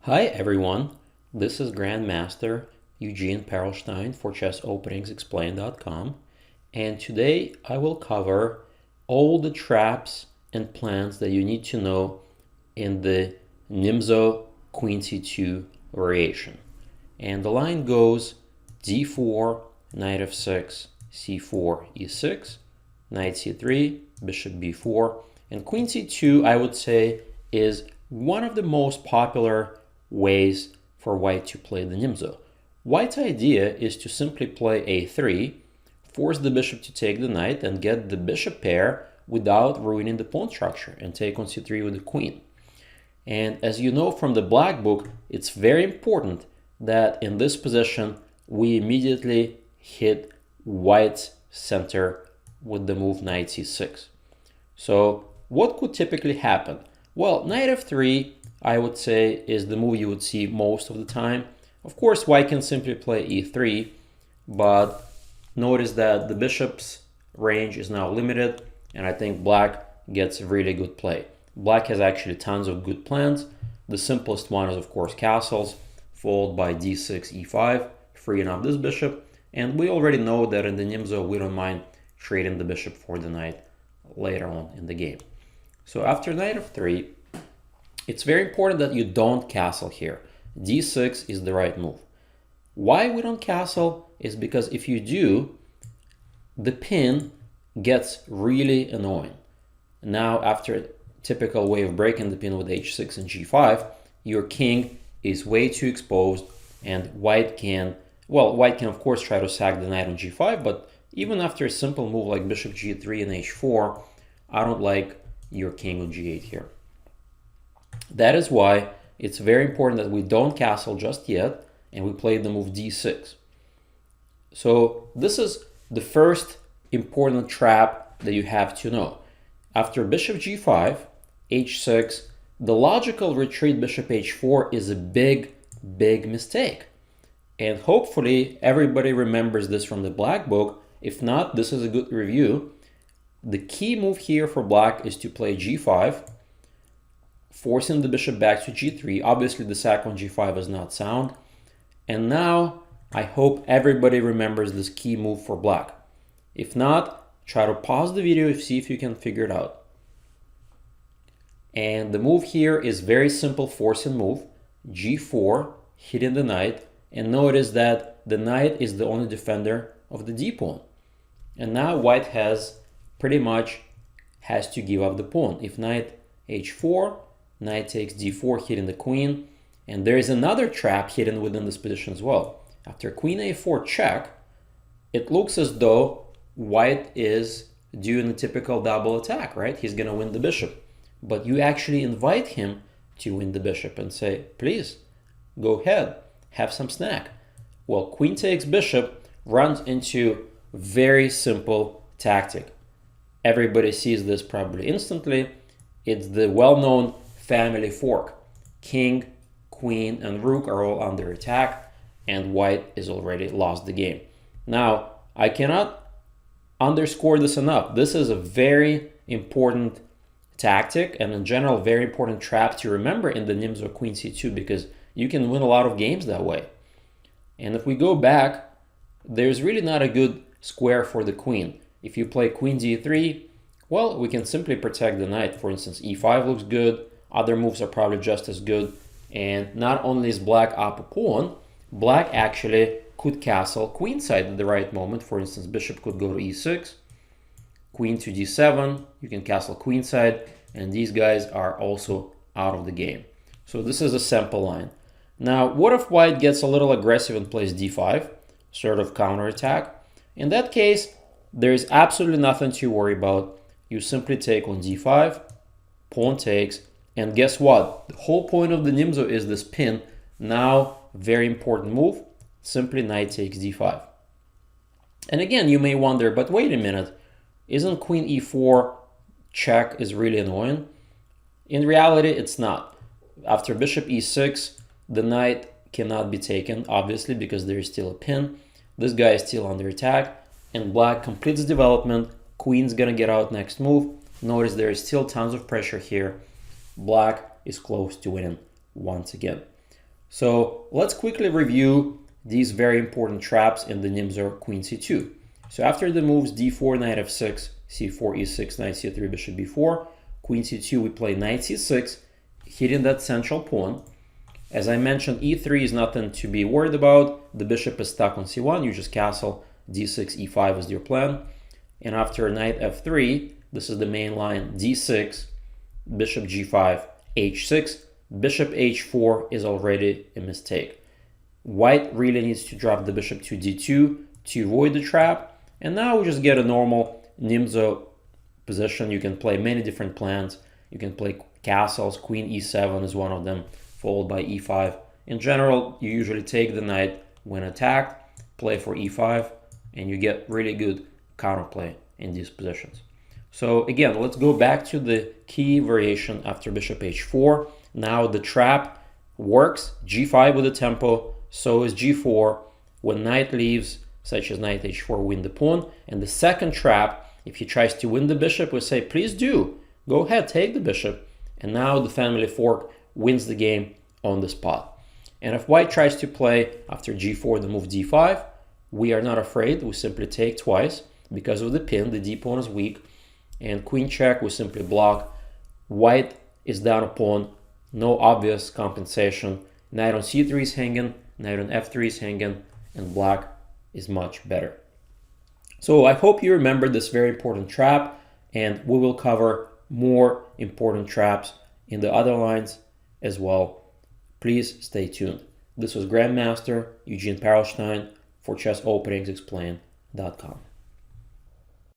Hi everyone, this is Grandmaster Eugene Perelshteyn for ChessOpeningsExplained.com, and today I will cover all the traps and plans that you need to know in the Nimzo Queen C2 variation. And the line goes d4, knight f6, c4, e6, knight c3, bishop b4, and queen c2 I would say is one of the most popular ways for white to play the Nimzo. White's idea is to simply play a3, force the bishop to take the knight and get the bishop pair without ruining the pawn structure and take on c3 with the queen. And as you know from the black book, it's very important that in this position we immediately hit white's center with the move knight c6. So what could typically happen? Well, knight f3 I would say is the move you would see most of the time. Of course, white can simply play e3, but notice that the bishop's range is now limited, and I think black gets really good play. Black has actually tons of good plans. The simplest one is, of course, castles, followed by d6, e5, freeing up this bishop. And we already know that in the Nimzo, we don't mind trading the bishop for the knight later on in the game. So after knight f3, it's very important that you don't castle here. d6 is the right move. Why we don't castle is because if you do, the pin gets really annoying. Now, after a typical way of breaking the pin with h6 and g5, your king is way too exposed, and white can of course try to sack the knight on g5, but even after a simple move like bishop g3 and h4, I don't like your king on g8 here. That is why it's very important that we don't castle just yet and we play the move d6. So this is the first important trap that you have to know. After bishop g5, h6, the logical retreat bishop h4 is a big mistake. And hopefully everybody remembers this from the black book. If not, this is a good review. The key move here for black is to play g5, forcing the bishop back to g3. Obviously, the sack on g5 is not sound. And now, I hope everybody remembers this key move for black. If not, try to pause the video and see if you can figure it out. And the move here is very simple forcing move. g4, hitting the knight. And notice that the knight is the only defender of the d-pawn. And now white has to give up the pawn. If knight h4, knight takes d4, hitting the queen. And there is another trap hidden within this position as well. After queen a4 check, it looks as though white is doing a typical double attack, right? He's going to win the bishop. But you actually invite him to win the bishop and say, please, go ahead, have some snack. Well, queen takes bishop runs into very simple tactic. Everybody sees this probably instantly. It's the well-known family fork. King, queen, and rook are all under attack, and white is already lost the game. Now, I cannot underscore this enough. This is a very important tactic, and in general, very important trap to remember in the Nimzo Queen C2, because you can win a lot of games that way. And if we go back, there's really not a good square for the queen. If you play queen d3, well, we can simply protect the knight. For instance, e5 looks good. Other moves are probably just as good. And not only is black up a pawn, black actually could castle queenside at the right moment. For instance, bishop could go to e6, queen to d7, you can castle queenside, and these guys are also out of the game. So this is a sample line. Now, what if white gets a little aggressive and plays d5, sort of counterattack? In that case, there is absolutely nothing to worry about. You simply take on d5, pawn takes, and guess what? The whole point of the Nimzo is this pin. Now, very important move, simply knight takes d5. And again, you may wonder, but wait a minute, isn't queen e4 check is really annoying? In reality, it's not. After bishop e6, the knight cannot be taken, obviously, because there is still a pin. This guy is still under attack, and black completes development. Queen's gonna get out next move. Notice there is still tons of pressure here. Black is close to winning once again. So let's quickly review these very important traps in the Nimzo Queen c2. So after the moves d4, knight f6, c4, e6, knight c3, bishop b4, queen c2, we play knight c6, hitting that central pawn. As I mentioned, e3 is nothing to be worried about. The bishop is stuck on c1. You just castle d6, e5 is your plan. And after knight f3, this is the main line, d6, bishop g5, h6, bishop h4 is already a mistake. White really needs to drop the bishop to d2 to avoid the trap. And now we just get a normal Nimzo position. You can play many different plans. You can play castles. Queen e7 is one of them, followed by e5. In general, you usually take the knight when attacked, play for e5, and you get really good counterplay in these positions. So again, let's go back to the key variation after bishop h4. Now the trap works. G5 with the tempo, so is g4. When knight leaves, such as knight h4, win the pawn. And the second trap, if he tries to win the bishop, we say, please do. Go ahead, take the bishop. And now the family fork wins the game on the spot. And if white tries to play after g4 the move d5, we are not afraid. We simply take twice. Because of the pin, the d pawn is weak. And queen check, we simply block. White is down a pawn. No obvious compensation. Knight on c3 is hanging, knight on f3 is hanging, and black is much better. So I hope you remember this very important trap, and we will cover more important traps in the other lines as well. Please stay tuned. This was Grandmaster Eugene Perelshteyn for ChessOpeningsExplained.com.